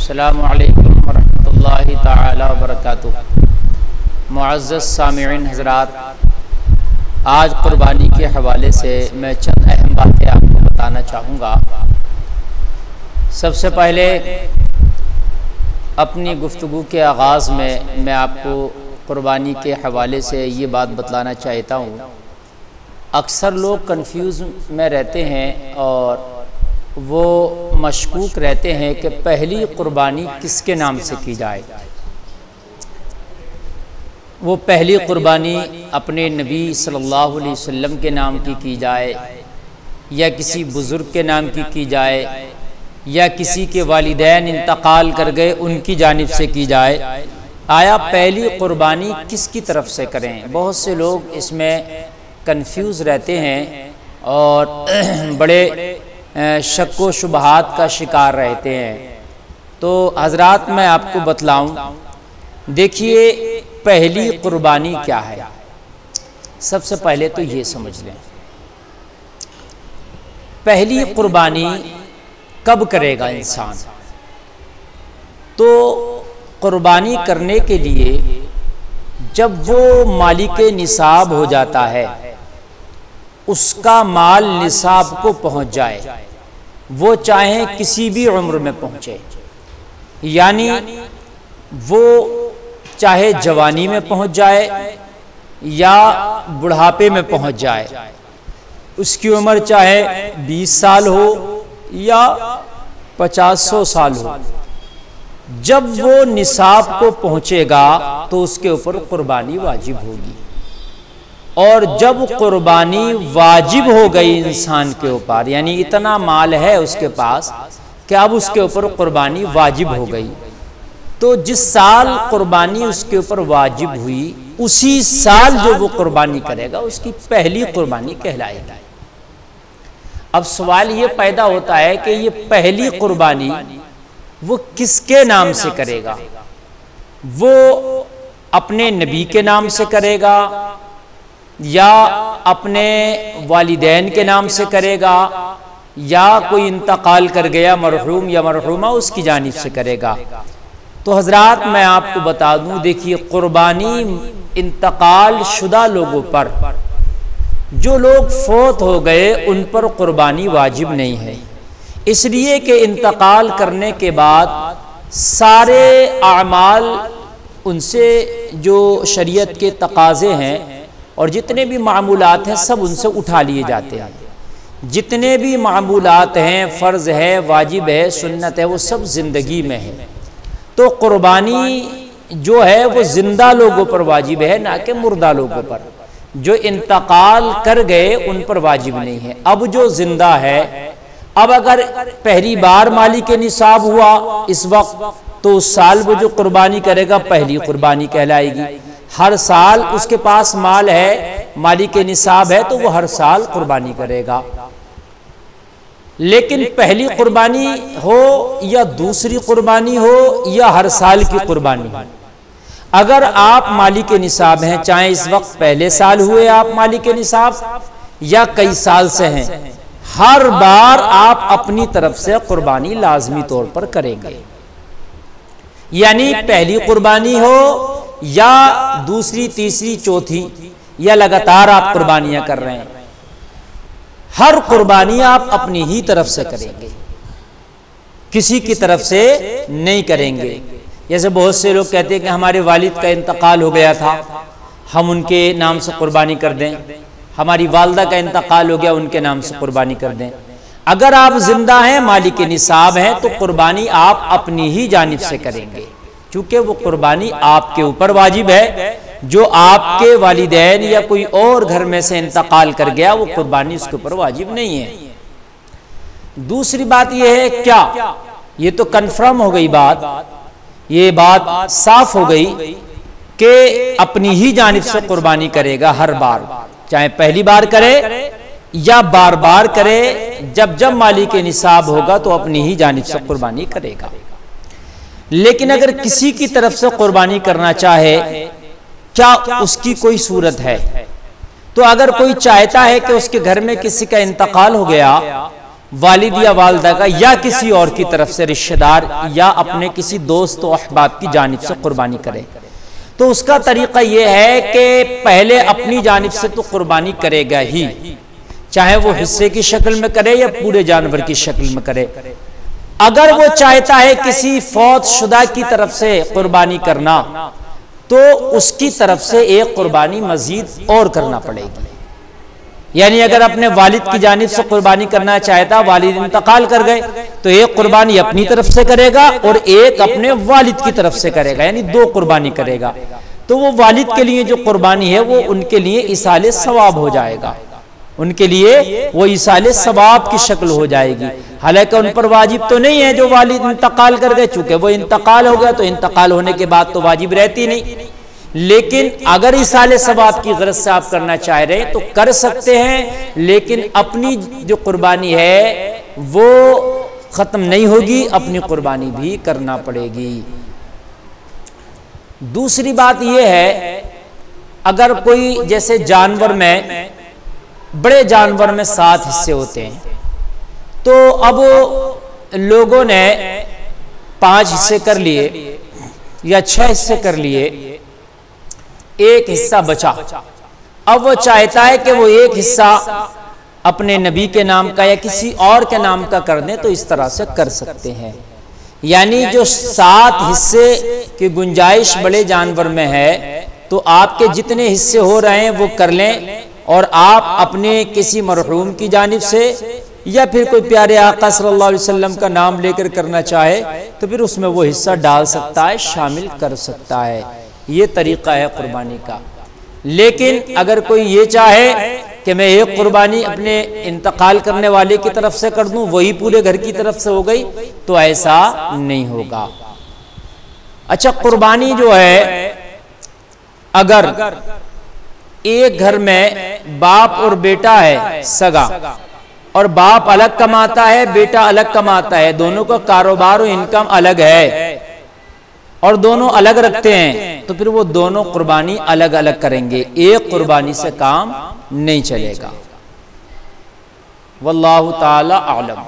अस्सलामु अलैकुम वरहमतुल्लाहि ताला वबरकातुहू। मुअज़्ज़ज़ सामिईन हज़रात, आज क़ुरबानी के हवाले से मैं चंद अहम बातें आपको बताना चाहूँगा। सबसे पहले अपनी गुफ्तगू के आगाज़ में मैं आपको क़ुरबानी के हवाले से ये बात बतलाना चाहता हूँ। अक्सर लोग कंफ्यूज में रहते हैं और वो मशकूक रहते हैं कि पहली क़ुरबानी किसके नाम से की जाए। वो पहली क़ुरबानी अपने नबी सल्लल्लाहु अलैहि वसल्लम के नाम की जाए या किसी बुज़ुर्ग के नाम की जाए या किसी के वालिदैन इंतकाल कर गए उनकी जानिब से की जाए। आया पहली क़ुरबानी किसकी तरफ से करें? बहुत से लोग इसमें कंफ्यूज रहते हैं और बड़े शक व शुबहात का शिकार रहते हैं। तो हज़रात मैं आपको बतलाऊं, देखिए पहली क़ुरबानी क्या है। सबसे पहले तो ये समझ लें, पहली क़ुरबानी कब करेगा इंसान? तो क़ुरबानी करने के लिए जब वो मालिक निसाब हो जाता है, उसका माल निसाब को पहुंच जाए, वो चाहे किसी भी उम्र में पहुंचे, यानी वो चाहे जवानी में पहुंच जाए या बुढ़ापे में पहुंच जाए, उसकी उम्र चाहे 20 साल हो या 50-100 साल हो, जब वो निसाब को पहुंचेगा तो उसके ऊपर क़ुरबानी वाजिब होगी। और जब क़ुरबानी वाजिब हो गई इंसान के ऊपर, यानी इतना माल है उसके पास कि अब उसके ऊपर क़ुरबानी वाजिब हो गई, तो जिस साल क़ुरबानी उसके ऊपर वाजिब हुई उसी साल जो वो क़ुरबानी करेगा उसकी पहली क़ुरबानी कहलाएगी। अब सवाल ये पैदा होता है कि ये पहली क़ुरबानी वो किसके नाम से करेगा? वो अपने नबी के नाम से करेगा या अपने वालिदैन के नाम से करेगा या कोई इंतकाल कर गया मरहूम या मरहूमा उसकी जानिब से करेगा? तो हजरात मैं आपको बता दूं, देखिए क़ुरबानी इंतकाल शुदा लोगों पर, जो लोग फोत हो गए उन पर क़ुरबानी वाजिब नहीं है, इसलिए कि इंतकाल करने के बाद सारे आमाल उनसे जो शरीयत के तकाज़े हैं और जितने भी मामूलात हैं सब उनसे उठा लिए जाते हैं। जितने भी मामूलात हैं, फ़र्ज़ है, वाजिब है, सुन्नत है, वो सब ज़िंदगी में है। तो क़ुरबानी जो है वो ज़िंदा लोगों पर वाजिब है, ना कि मुर्दा लोगों पर। जो इंतकाल कर गए उन पर वाजिब नहीं है। अब जो ज़िंदा है, अब अगर पहली बार मालिक निसाब हुआ इस वक्त, तो उस साल वो जो क़ुरबानी करेगा पहली क़ुरबानी कहलाएगी। हर साल उसके पास माल है, मालिक निसाब है, तो वो हर साल क़ुरबानी करेगा। लेकिन पहली क़ुरबानी हो या दूसरी क़ुरबानी हो या हर साल की क़ुरबानी हो, अगर आप मालिक निसाब हैं, चाहे इस वक्त पहले साल हुए आप मालिक निसाब या कई साल से हैं, हर बार आप अपनी तरफ से क़ुरबानी लाजमी तौर पर करेंगे। यानी पहली क़ुरबानी हो या दूसरी, तीसरी, चौथी या लगातार आप क़ुरबानियां कर रहे हैं, हर क़ुरबानी आप अपनी ही तरफ से करेंगे, किसी की तरफ से नहीं करेंगे। जैसे बहुत से लोग कहते हैं कि हमारे वालिद का इंतकाल हो गया था, हम उनके नाम से क़ुरबानी कर दें, हमारी वालदा का इंतकाल हो गया, उनके नाम से क़ुरबानी कर दें। अगर आप जिंदा हैं, मालिक निसाब हैं, तो क़ुरबानी आप अपनी ही जानिब से करेंगे, क्योंकि वो क़ुरबानी आपके ऊपर वाजिब है। जो आपके वालिदैन या कोई और घर में से इंतकाल कर गया, वो क़ुरबानी उसके ऊपर वाजिब नहीं है। दूसरी बात यह है, क्या ये तो कन्फर्म हो गई बात, ये बात साफ हो गई कि अपनी ही जानिब से क़ुरबानी करेगा हर बार, चाहे पहली बार करे या बार बार करे, जब जब मालिक निसाब होगा तो अपनी ही जानिब से क़ुरबानी करेगा। लेकिन अगर किसी की तरफ से क़ुरबानी करना चाहे, क्या उसकी कोई सूरत है? तो अगर कोई चाहता है कि उसके घर में किसी का इंतकाल हो गया वालिद या वालदा का या किसी और की तरफ से, रिश्तेदार या अपने किसी दोस्त व अहबाब की जानिब से कुर्बानी करे, तो उसका तरीका यह है कि पहले अपनी जानिब से तो कुर्बानी करेगा ही, चाहे वो हिस्से की शक्ल में करे या पूरे जानवर की शक्ल में करे। अगर वो चाहता है किसी फौत शुदा की तरफ से कुर्बानी करना, तो उसकी तरफ से एक कुर्बानी मजीद और करना पड़ेगी। यानी अगर अपने वालिद की जानिब से कुर्बानी करना चाहता, वालिद इंतकाल कर गए, तो एक कुर्बानी अपनी तरफ से करेगा और एक अपने वालिद की तरफ से करेगा, यानी दो कुर्बानी करेगा। तो वो वालिद के लिए जो कुर्बानी है वो उनके लिए इसाले सवाब हो जाएगा, उनके लिए वो इसाले सवाब की शक्ल हो जाएगी। हालांकि उन पर वाजिब तो नहीं है जो वालिद इंतकाल कर गए, चूंकि वो इंतकाल हो गया तो इंतकाल होने के बाद तो वाजिब रहती नहीं। लेकिन अगर इसाले सवाब की गरज से आप करना चाह रहे हैं तो कर सकते हैं, लेकिन अपनी जो कुर्बानी है वो खत्म नहीं होगी, अपनी कुर्बानी भी करना पड़ेगी। दूसरी बात यह है, अगर कोई जैसे जानवर में, बड़े जानवर में 7 हिस्से होते हैं, तो अब लोगों ने 5 हिस्से कर लिए या 6 हिस्से कर लिए, एक हिस्सा बचा। अब वो चाहता है कि वो एक हिस्सा अपने नबी के नाम का या किसी और के नाम का कर दें, तो इस तरह से कर सकते हैं। यानी जो 7 हिस्से की गुंजाइश बड़े जानवर में है, तो आपके जितने हिस्से हो रहे हैं वो कर लें, और आप अपने किसी मरहूम की जानिब से या फिर कोई प्यारे आका सल्लल्लाहु अलैहि वसल्लम का नाम लेकर करना चाहे तो फिर उसमें वो हिस्सा डाल सकता है, शामिल कर सकता है। ये तरीका है कुर्बानी का। लेकिन अगर कोई ये चाहे कि मैं एक कुर्बानी अपने इंतकाल करने वाले की तरफ से कर दूं, वही पूरे घर की तरफ से हो गई, तो ऐसा नहीं होगा। अच्छा, कुर्बानी जो है, अगर एक घर में बाप और बेटा है सगा, और बाप अलग कमाता है, बेटा अलग कमाता है, दोनों का कारोबार और इनकम अलग है और दोनों अलग रखते हैं, तो फिर वो दोनों कुर्बानी अलग अलग करेंगे, एक कुर्बानी से काम नहीं चलेगा। वल्लाहु ताला आलम।